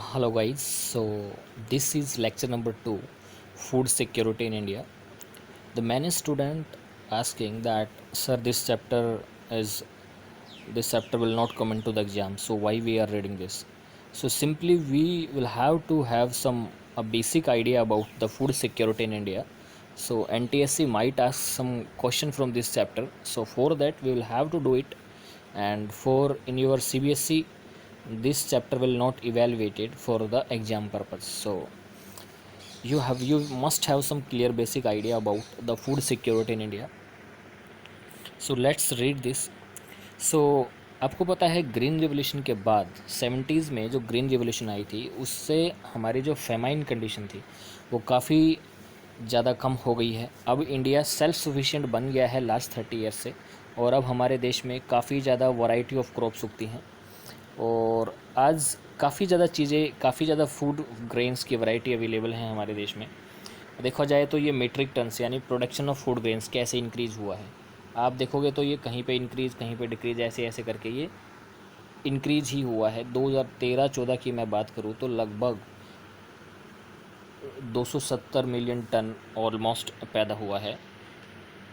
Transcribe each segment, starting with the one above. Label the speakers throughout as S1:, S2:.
S1: Hello guys, so this is lecture number 2, food security in India. The many student asking that sir is this chapter will not come into the exam, so why we are reading this? So simply we will have to have some a basic idea about the food security in India. So NTSC might ask some question from this chapter, so for that we will have to do it. And for in your CBSE, this chapter will not evaluated for the exam purpose. So you must have some clear basic idea about the food security in India. So let's read this. So आपको पता है green revolution के बाद 70s में जो green revolution आई थी उससे हमारी जो फेमाइन कंडीशन थी वो काफ़ी ज़्यादा कम हो गई है। अब इंडिया सेल्फ सफिशिएंट बन गया है लास्ट 30 ईयर्स से, और अब हमारे देश में काफ़ी ज़्यादा वैरायटी ऑफ क्रॉप्स उगती हैं और आज काफ़ी ज़्यादा फूड ग्रेन्स की वैरायटी अवेलेबल हैं हमारे देश में। देखा जाए तो ये मीट्रिक टन्स यानी प्रोडक्शन ऑफ फूड ग्रेन्स कैसे इंक्रीज़ हुआ है, आप देखोगे तो ये कहीं पे इंक्रीज़ कहीं पे डिक्रीज़ ऐसे ऐसे करके ये इंक्रीज़ ही हुआ है। 2013-14 की मैं बात करूँ तो लगभग 270 मिलियन टन ऑलमोस्ट पैदा हुआ है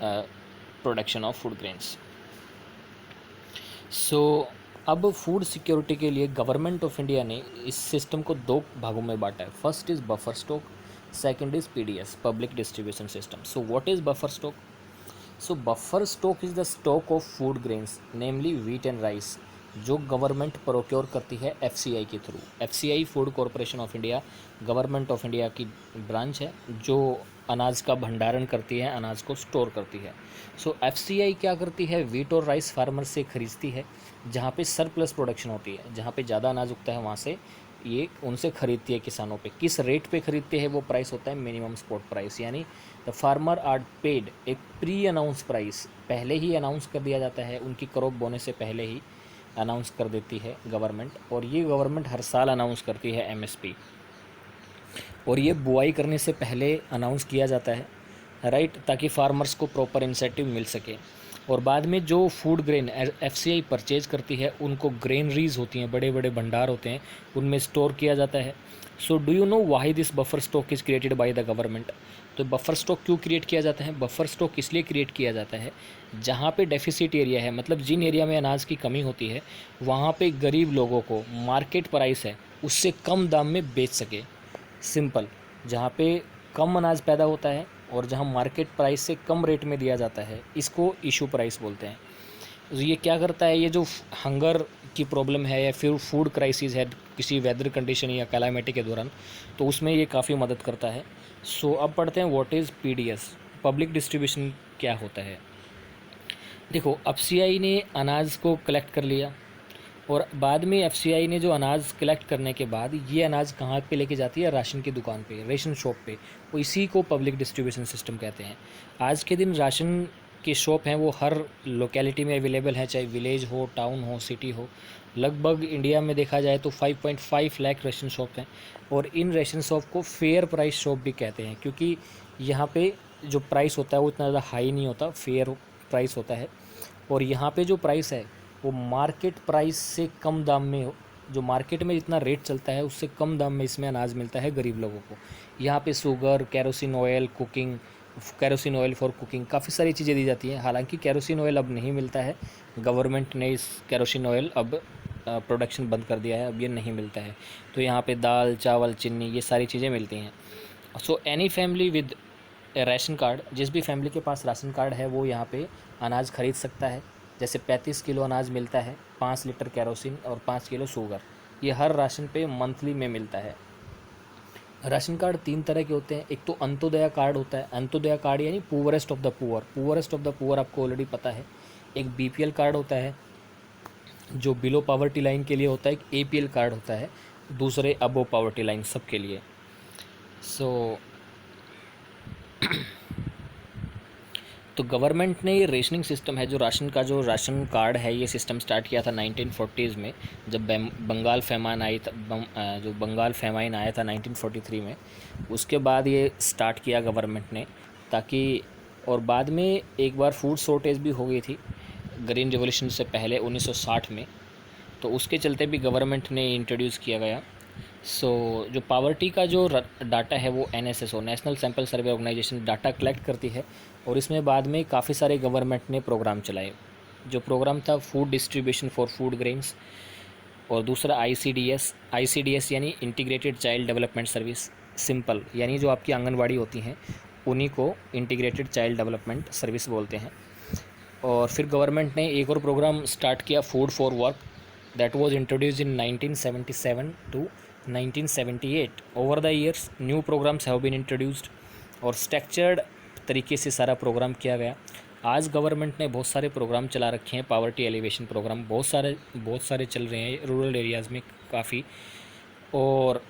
S1: प्रोडक्शन ऑफ फूड ग्रेन्स। सो अब फूड सिक्योरिटी के लिए गवर्नमेंट ऑफ इंडिया ने इस सिस्टम को दो भागों में बांटा है। First is buffer stock, second is PDS, public distribution system. So what is buffer stock? So buffer stock is the stock of food grains namely wheat and rice जो government procure करती है FCI के through. FCI food corporation of India government of India की branch है जो अनाज का भंडारण करती है, अनाज को स्टोर करती है। सो FCI क्या करती है, व्हीट और राइस फार्मर से खरीदती है, जहाँ पे सरप्लस प्रोडक्शन होती है, जहाँ पे ज़्यादा अनाज उगता है वहाँ से ये उनसे खरीदती है किसानों पे। किस रेट पे खरीदते हैं वो प्राइस होता है मिनिमम स्पॉट प्राइस, यानी द फार्मर आर पेड एक प्री अनाउंस प्राइस, पहले ही अनाउंस कर दिया जाता है, उनकी क्रॉप बोने से पहले ही अनाउंस कर देती है गवर्नमेंट, और ये गवर्नमेंट हर साल अनाउंस करती है MSP, और ये बुआई करने से पहले अनाउंस किया जाता है, राइट, ताकि फार्मर्स को प्रॉपर इंसेंटिव मिल सके। और बाद में जो फूड ग्रेन FCI परचेज करती है उनको ग्रेनरीज होती हैं, बड़े बड़े भंडार होते हैं, उनमें स्टोर किया जाता है। So do you know why this buffer stock is created by the government? तो बफर स्टॉक क्यों क्रिएट किया जाता है? बफर स्टॉक इसलिए क्रिएट किया जाता है जहाँ पे डेफिसिट एरिया है, मतलब जिन एरिया में अनाज की कमी होती है वहाँ पे गरीब लोगों को मार्केट प्राइस है उससे कम दाम में बेच सके। सिंपल, जहाँ पे कम अनाज पैदा होता है और जहाँ मार्केट प्राइस से कम रेट में दिया जाता है इसको इशू प्राइस बोलते हैं। तो ये क्या करता है, ये जो हंगर की प्रॉब्लम है या फिर फूड क्राइसिस है किसी वेदर कंडीशन या कैलामिटी के दौरान, तो उसमें ये काफ़ी मदद करता है। सो अब पढ़ते हैं what is PDS, public distribution क्या होता है। देखो, FCI ने अनाज को कलेक्ट कर लिया और बाद में FCI ने जो अनाज कलेक्ट करने के बाद ये अनाज कहाँ पे लेके जाती है, राशन की दुकान पे, रेशन शॉप पे, वो इसी को पब्लिक डिस्ट्रीब्यूशन सिस्टम कहते हैं। आज के दिन राशन की शॉप हैं वो हर लोकेलिटी में अवेलेबल है, चाहे विलेज हो, टाउन हो, सिटी हो। लगभग इंडिया में देखा जाए तो 5.5 लाख रेशन शॉप हैं, और इन रेशन शॉप को फेयर प्राइस शॉप भी कहते हैं क्योंकि यहाँ पे जो प्राइस होता है वो इतना ज़्यादा हाई नहीं होता, फेयर प्राइस होता है। और यहाँ पे जो प्राइस है वो मार्केट प्राइस से कम दाम में, जो मार्केट में जितना रेट चलता है उससे कम दाम में इसमें अनाज मिलता है गरीब लोगों को। यहाँ पे sugar, kerosene oil for cooking, काफ़ी सारी चीज़ें दी जाती हैं। हालांकि केरोसिन ऑयल अब नहीं मिलता है, गवर्नमेंट ने इस केरोसिन ऑयल अब प्रोडक्शन बंद कर दिया है, अब ये नहीं मिलता है। तो यहाँ पे दाल, चावल, चीनी, ये सारी चीज़ें मिलती हैं। So any family with ration card, जिस भी फैमिली के पास राशन कार्ड है वो यहाँ पे अनाज खरीद सकता है। जैसे 35 किलो अनाज मिलता है, 5 लीटर केरोसिन और 5 किलो शुगर, ये हर राशन पे मंथली में मिलता है। राशन कार्ड 3 तरह के होते हैं। एक तो अंत्योदय कार्ड होता है, अंत्योदय कार्ड यानी पुअरेस्ट ऑफ द पुअर आपको ऑलरेडी पता है। एक BPL कार्ड होता है जो बिलो पावर्टी लाइन के लिए होता है, एक APL कार्ड होता है, दूसरे अबो पावर्टी लाइन सबके लिए। सो तो गवर्नमेंट ने ये रेशनिंग सिस्टम है, जो राशन कार्ड है, ये सिस्टम स्टार्ट किया था 1940s में, जब बंगाल फेमाइन आई था, जो बंगाल फेमाइन आया था 1943 में। उसके बाद ये स्टार्ट किया गवर्नमेंट ने, ताकि, और बाद में एक बार फूड शॉर्टेज भी हो गई थी ग्रीन रिवोल्यूशन से पहले 1960 में, तो उसके चलते भी गवर्नमेंट ने इंट्रोड्यूस किया गया। सो जो पावर्टी का जो डाटा है वो NSSO, national sample survey organisation, data collect करती है और इसमें बाद में काफ़ी सारे गवर्नमेंट ने प्रोग्राम चलाए। जो प्रोग्राम था food distribution for food grains, और दूसरा ICDS यानी integrated child development service, simple यानी जो आपकी आंगनवाड़ी होती हैं उन्हीं को इंटीग्रेटेड चाइल्ड डेवलपमेंट सर्विस बोलते हैं। और फिर गवर्नमेंट ने एक और प्रोग्राम स्टार्ट किया, food for work, that was introduced in 1977 to 1978। Over the years new programmes have been introduced और स्ट्रक्चर्ड तरीके से सारा प्रोग्राम किया गया। आज गवर्नमेंट ने बहुत सारे प्रोग्राम चला रखे हैं, पावर्टी एलिवेशन प्रोग्राम बहुत सारे चल रहे हैं रूरल एरियाज़ में काफ़ी, और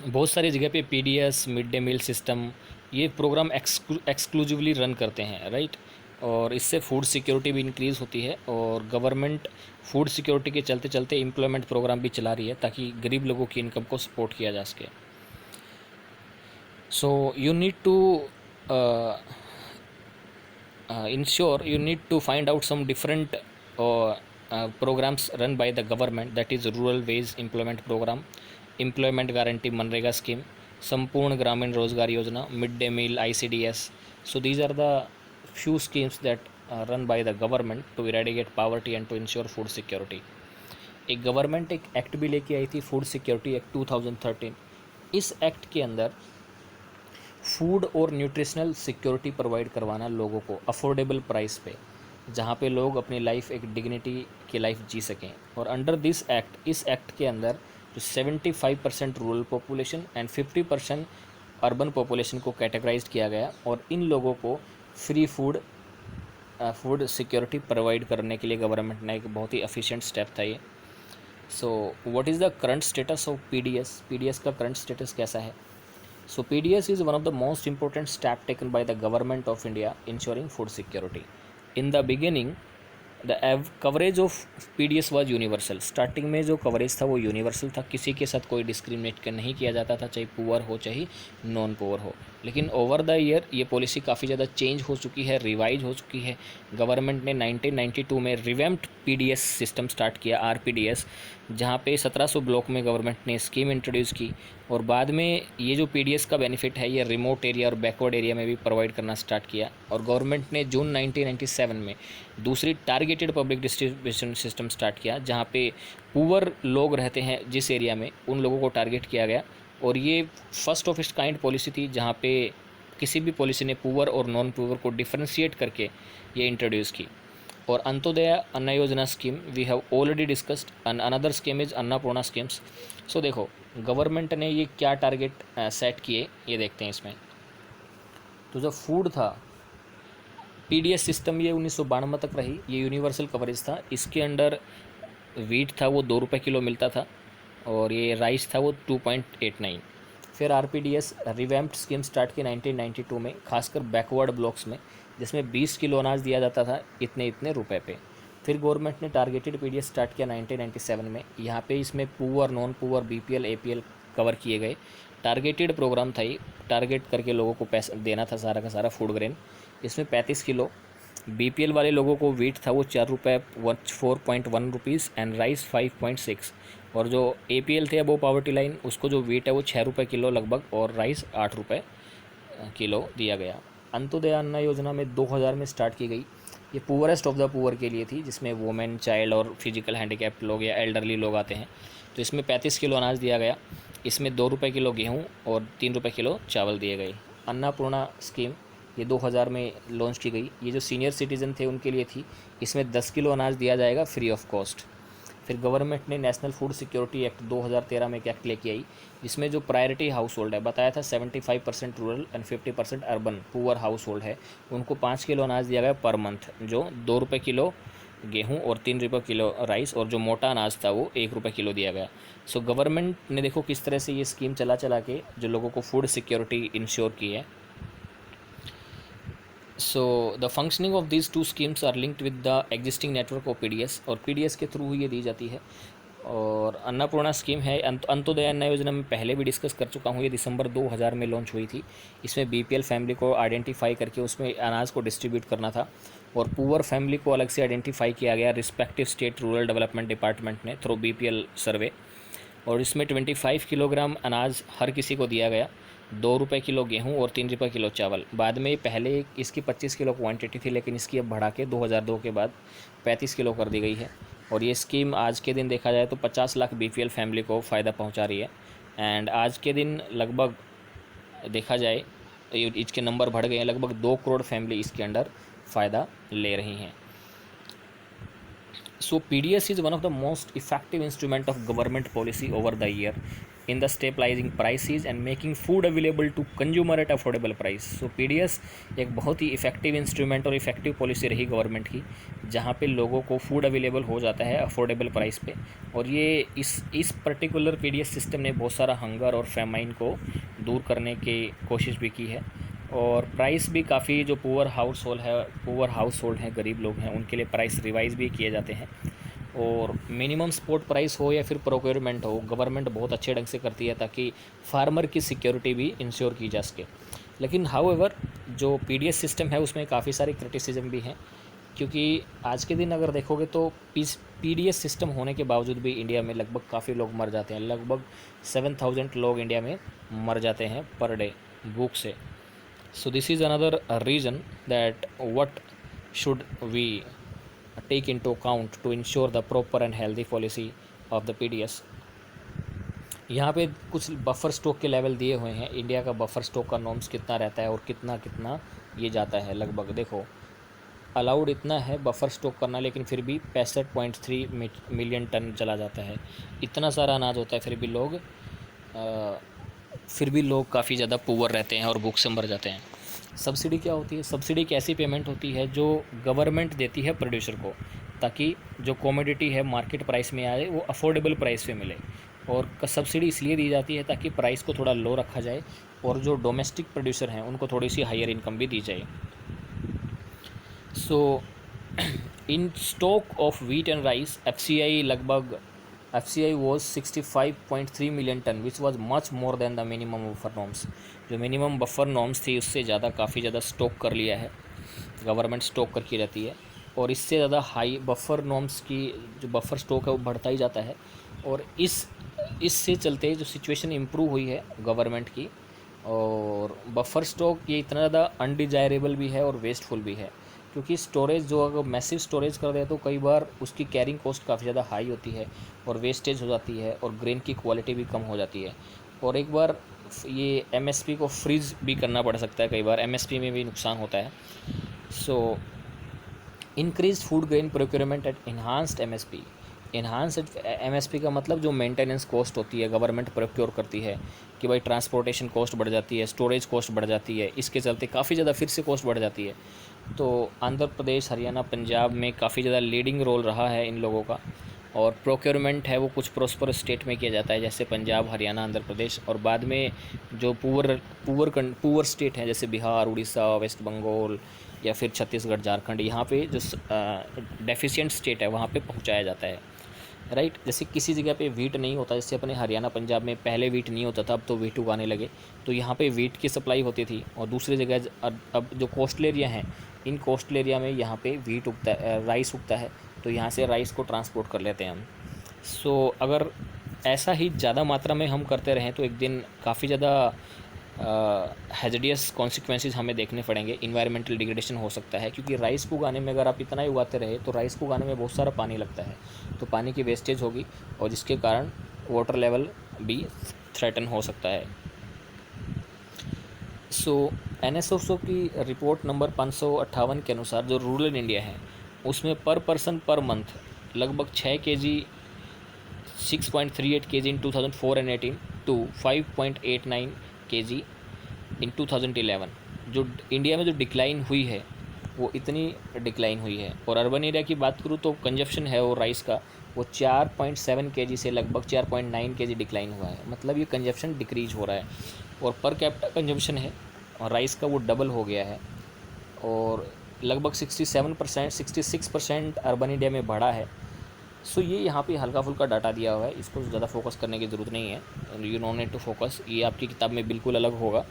S1: बहुत सारी जगह पे PDS, mid day meal system, ये प्रोग्राम एक्सक्लूसिवली रन करते हैं, राइट। और इससे फूड सिक्योरिटी भी इंक्रीज़ होती है और गवर्नमेंट फूड सिक्योरिटी के चलते चलते एम्प्लॉयमेंट प्रोग्राम भी चला रही है ताकि गरीब लोगों की इनकम को सपोर्ट किया जा सके। So you need to ensure you need to find out some different programs run by the government, that is rural wage employment program, employment guarantee MNREGA scheme, संपूर्ण ग्रामीण रोजगार योजना, mid day meal, ICDS. So these are the few schemes that run by the government to eradicate poverty and to ensure food security. एक government एक act भी लेके आई थी, food security act 2013। इस एक्ट के अंदर फूड और न्यूट्रिशनल सिक्योरिटी प्रोवाइड करवाना लोगों को अफोर्डेबल प्राइस पे, जहाँ पे लोग अपनी लाइफ एक डिग्निटी की लाइफ जी सकें। और अंडर दिस एक्ट, इस एक्ट के अंदर जो 75% rural population and 50% urban population को कैटेगराइज किया गया और इन लोगों को फ्री फूड सिक्योरिटी प्रोवाइड करने के लिए गवर्नमेंट ने एक बहुत ही एफिशिएंट स्टेप था ये। So what is the current status of PDS का करंट स्टेटस कैसा है? So PDS is one of the most important step taken by the government of India ensuring food security. In the beginning, the coverage of PDS was universal. Starting में जो coverage था वो universal था, किसी के साथ कोई डिस्क्रिमिनेट नहीं किया जाता था, चाहे पुअर हो चाहे नॉन पुअर हो। लेकिन ओवर द ईयर ये पॉलिसी काफ़ी ज़्यादा चेंज हो चुकी है, रिवाइज हो चुकी है। गवर्नमेंट ने 1992 में रिवैम्प्ड PDS सिस्टम स्टार्ट किया, RPDS, जहाँ पे 1700 ब्लॉक में गवर्नमेंट ने स्कीम इंट्रोड्यूस की। और बाद में ये जो PDS का बेनिफिट है ये रिमोट एरिया और बैकवर्ड एरिया में भी प्रोवाइड करना स्टार्ट किया। और गवर्नमेंट ने जून 1997 में दूसरी targeted public distribution system start किया, जहाँ पे पुअर लोग रहते हैं जिस एरिया में, उन लोगों को टारगेट किया गया। और ये first of its kind policy थी, जहाँ पे किसी भी पॉलिसी ने पुअर और नॉन पुअर को डिफ्रेंशिएट करके ये इंट्रोड्यूस की। और Antyodaya Anna Yojana scheme we have already discussed, and another scheme is Annapurna schemes. So देखो गवर्नमेंट ने ये क्या टारगेट सेट किए ये देखते हैं इसमें। तो जो फूड था PDS सिस्टम ये 1992 तक रही, ये यूनिवर्सल कवरेज था। इसके अंडर वीट था वो 2 रुपये किलो मिलता था और ये राइस था वो 2.89। फिर RPDS रिवैम्प्ड स्कीम स्टार्ट की 1992 में, खासकर बैकवर्ड ब्लॉक्स में, जिसमें 20 किलो अनाज दिया जाता था इतने इतने रुपए पे। फिर गवर्नमेंट ने टारगेटेड PDS स्टार्ट किया 1997 में। यहाँ पे इसमें poor, non poor, BPL, APL cover किए गए। टारगेटेड प्रोग्राम था ये, टारगेट करके लोगों को पैसा देना था सारा का सारा फूड ग्रेन। इसमें 35 किलो। BPL वाले लोगों को वीट था वो 4 रुपये 4.1 रुपीज़ एंड राइस 5.6। और जो APL थे अबो पावर्टी लाइन, उसको जो वीट है वो 6 रुपये किलो लगभग और राइस 8 रुपये किलो दिया गया। अंत्योदय अन्न योजना में 2000 में स्टार्ट की गई। ये पुअरेस्ट ऑफ द पुअर के लिए थी, जिसमें वुमेन, चाइल्ड और फिजिकल हैंडीकैप्ड लोग या एल्डरली लोग आते हैं। तो इसमें 35 किलो अनाज दिया गया। इसमें 2 रुपये किलो गेहूँ और 3 रुपये किलो चावल दिए गए। अन्नपूर्णा स्कीम ये 2000 में लॉन्च की गई। ये जो सीनियर सिटीज़न थे उनके लिए थी। इसमें 10 किलो अनाज दिया जाएगा फ्री ऑफ कॉस्ट। फिर गवर्नमेंट ने नेशनल फूड सिक्योरिटी एक्ट 2013 में एक एक्ट लेके आई, जिसमें जो प्रायोरिटी हाउस होल्ड है, बताया था 75% rural and 50% urban poor house hold है, उनको 5 किलो अनाज दिया गया पर मंथ, जो 2 रुपये किलो गेहूँ और 3 रुपये किलो राइस, और जो मोटा अनाज था वो 1 रुपये किलो दिया गया। सो गवर्नमेंट ने देखो किस तरह से ये स्कीम चला के जो लोगों को फूड सिक्योरिटी इंश्योर की है। So the functioning of these two schemes are linked with the existing network of PDS, और PDS के थ्रू ये दी जाती है। और अन्नपूर्णा स्कीम है, अंत्योदय अन्न योजना में पहले भी डिस्कस कर चुका हूँ, ये दिसंबर 2000 में लॉन्च हुई थी। इसमें BPL फैमिली को आइडेंटिफाई करके उसमें अनाज को डिस्ट्रीब्यूट करना था, और पुअर फैमिली को अलग से आइडेंटिफाई किया गया respective state rural development department ने थ्रू BPL सर्वे। और इसमें 25 किलोग्राम अनाज हर किसी को दिया गया, 2 रुपये किलो गेहूँ और 3 रुपये किलो चावल। बाद में पहले इसकी 25 किलो क्वांटिटी थी, लेकिन इसकी अब बढ़ा के 2002 के बाद 35 किलो कर दी गई है। और ये स्कीम आज के दिन देखा जाए तो 50 लाख BPL फैमिली को फ़ायदा पहुंचा रही है। एंड आज के दिन लगभग देखा जाए तो इसके नंबर बढ़ गए हैं, लगभग 2 करोड़ फैमिली इसके अंडर फ़ायदा ले रही हैं। So PDS is one of the most effective instrument of government policy over the year in the stabilizing prices and making food available to consumer at affordable price. So PDS एक बहुत ही effective instrument और effective policy रही government की, जहाँ पे लोगों को food available हो जाता है अफोर्डेबल प्राइस पे। और ये इस पर्टिकुलर PDS सिस्टम ने बहुत सारा हंगर और फेमाइन को दूर करने की कोशिश भी की है। और प्राइस भी काफ़ी जो पुअर हाउस होल्ड हैं, गरीब लोग हैं, उनके लिए प्राइस रिवाइज़ भी किए जाते हैं। और मिनिमम सपोर्ट प्राइस हो या फिर प्रोक्योरमेंट हो, गवर्नमेंट बहुत अच्छे ढंग से करती है ताकि फार्मर की सिक्योरिटी भी इंश्योर की जा सके। लेकिन हाउएवर जो PDS सिस्टम है उसमें काफ़ी सारी क्रिटिसिज्म भी हैं, क्योंकि आज के दिन अगर देखोगे तो PDS सिस्टम होने के बावजूद भी इंडिया में लगभग काफ़ी लोग मर जाते हैं। लगभग 7,000 लोग इंडिया में मर जाते हैं पर डे भूख से। So this is another reason that what should we take into account to ensure the proper and healthy policy of the PDS. यहाँ पे कुछ बफर स्टॉक के लेवल दिए हुए हैं। इंडिया का बफर स्टॉक का नॉर्म्स कितना रहता है और कितना कितना ये जाता है। लगभग देखो अलाउड इतना है बफर स्टॉक करना, लेकिन फिर भी 65.3 मिलियन टन चला जाता है। इतना सारा अनाज होता है, फिर भी लोग काफ़ी ज़्यादा पुअर रहते हैं और भूख से मर जाते हैं। सब्सिडी क्या होती है? सब्सिडी एक ऐसी पेमेंट होती है जो गवर्नमेंट देती है प्रोड्यूसर को, ताकि जो कमोडिटी है मार्केट प्राइस में आए, वो अफोर्डेबल प्राइस पे मिले। और सब्सिडी इसलिए दी जाती है ताकि प्राइस को थोड़ा लो रखा जाए और जो डोमेस्टिक प्रोड्यूसर हैं उनको थोड़ी सी हायर इनकम भी दी जाए। So in stock of wheat and rice FCI was 65.3 million ton which was much more than the minimum buffer norms. जो मिनिमम बफर नॉर्म्स थी उससे ज़्यादा काफ़ी ज़्यादा स्टॉक कर लिया है गवर्नमेंट, स्टॉक करके रहती है। और इससे ज़्यादा हाई बफर नॉर्म्स की जो बफर स्टॉक है वो बढ़ता ही जाता है। और इससे चलते जो सिचुएशन इम्प्रूव हुई है गवर्नमेंट की, और बफर स्टॉक ये इतना ज़्यादा अनडिजायरेबल भी है और वेस्टफुल भी है, क्योंकि स्टोरेज जो अगर मैसिव स्टोरेज कर दे तो कई बार उसकी कैरिंग कॉस्ट काफ़ी ज़्यादा हाई होती है और वेस्टेज हो जाती है और ग्रेन की क्वालिटी भी कम हो जाती है। और एक बार ये MSP को फ्रीज भी करना पड़ सकता है, कई बार MSP में भी नुकसान होता है। So increase food grain procurement at enhanced MSP। Enhanced MSP का मतलब जो मेंटेनेंस कॉस्ट होती है गवर्नमेंट प्रोक्योर करती है कि भाई ट्रांसपोर्टेशन कॉस्ट बढ़ जाती है, स्टोरेज कॉस्ट बढ़ जाती है, इसके चलते काफ़ी ज़्यादा फिर से कॉस्ट बढ़ जाती है। तो आंध्र प्रदेश, हरियाणा, पंजाब में काफ़ी ज़्यादा लीडिंग रोल रहा है इन लोगों का। और प्रोक्योरमेंट है वो कुछ प्रोस्पर स्टेट में किया जाता है, जैसे पंजाब, हरियाणा, आंध्र प्रदेश। और बाद में जो पुअर स्टेट हैं जैसे बिहार, उड़ीसा, वेस्ट बंगाल या फिर छत्तीसगढ़, झारखंड, यहाँ पे जो डेफिशिएंट स्टेट है वहाँ पे पहुँचाया जाता है, राइट। जैसे किसी जगह पे वीट नहीं होता, जैसे अपने हरियाणा पंजाब में पहले वीट नहीं होता था, अब तो वीट उगाने लगे, तो यहाँ पे वीट की सप्लाई होती थी। और दूसरी जगह अब जो कोस्टल एरिया हैं, इन कोस्टल एरिया में यहाँ पे वीट उगता है, राइस उगता है, तो यहाँ से राइस को ट्रांसपोर्ट कर लेते हैं हम। सो अगर ऐसा ही ज़्यादा मात्रा में हम करते रहें तो एक दिन काफ़ी ज़्यादा हैजर्डियस कॉन्सिक्वेंसेस हमें देखने पड़ेंगे, इन्वायरमेंटल डिग्रेडेशन हो सकता है। क्योंकि राइस को उगाने में अगर आप इतना ही उगाते रहे तो राइस को उगाने में बहुत सारा पानी लगता है, तो पानी की वेस्टेज होगी और जिसके कारण वाटर लेवल भी थ्रेटन हो सकता है। सो NSOSO की रिपोर्ट नंबर 558 के अनुसार जो रूरल इंडिया है उसमें पर पर्सन पर मंथ लगभग 6 kg 6.38 kg in 2004 and 18 to 5.89 kg in 2011 जो इंडिया में जो डिक्लाइन हुई है वो इतनी डिक्लाइन हुई है। और अर्बन एरिया की बात करूँ तो कंजप्शन है वो राइस का वो 4.7 kg से लगभग 4.9 kg डिक्लाइन हुआ है, मतलब ये कंजप्शन डिक्रीज हो रहा है। और पर कैपिटा कंजप्शन है और राइस का वो डबल हो गया है और लगभग 66% अर्बन इंडिया में बढ़ा है। सो ये यहाँ पे हल्का फुल्का डाटा दिया हुआ है, इसको ज़्यादा फोकस करने की ज़रूरत नहीं है, you no need to focus. ये आपकी किताब में बिल्कुल अलग होगा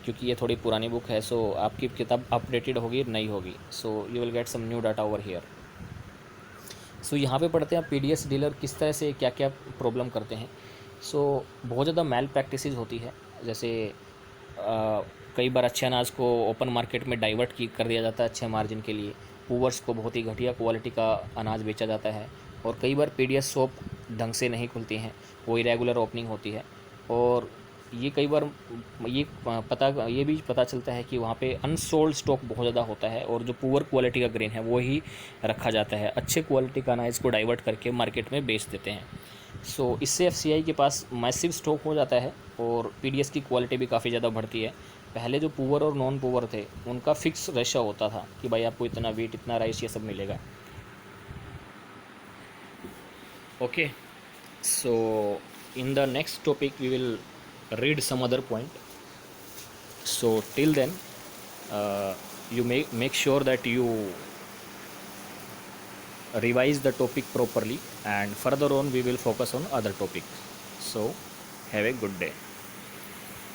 S1: क्योंकि ये थोड़ी पुरानी बुक है, सो आपकी किताब अपडेटेड होगी नहीं होगी, so you will get some new data over here. So यहाँ पे पढ़ते हैं PDS डीलर किस तरह से क्या क्या प्रॉब्लम करते हैं। बहुत ज़्यादा मैल प्रैक्टिसेस होती है, जैसे कई बार अच्छे अनाज को ओपन मार्केट में डाइवर्ट कर दिया जाता है अच्छे मार्जिन के लिए, पुअर्स को बहुत ही घटिया क्वालिटी का अनाज बेचा जाता है, और कई बार पीडीएस शॉप ढंग से नहीं खुलती हैं, वो इरेगुलर ओपनिंग होती है, और ये कई बार ये भी पता चलता है कि वहाँ पे अनसोल्ड स्टॉक बहुत ज़्यादा होता है, और जो पुअर क्वालिटी का ग्रेन है वो ही रखा जाता है, अच्छे क्वालिटी का अनाज को डाइवर्ट करके मार्केट में बेच देते हैं। इससे एफसीआई के पास मैसिव स्टॉक हो जाता है, और पीडीएस की क्वालिटी भी काफ़ी ज़्यादा बढ़ती है। पहले जो पुअर और नॉन पुअर थे उनका फिक्स रेशो होता था कि भाई आपको इतना वेट, इतना राइस, ये सब मिलेगा। Okay, so in the next topic we will read some other point. So till then, you make sure that you revise the topic properly, and further on we will focus on other topics. So have a good day.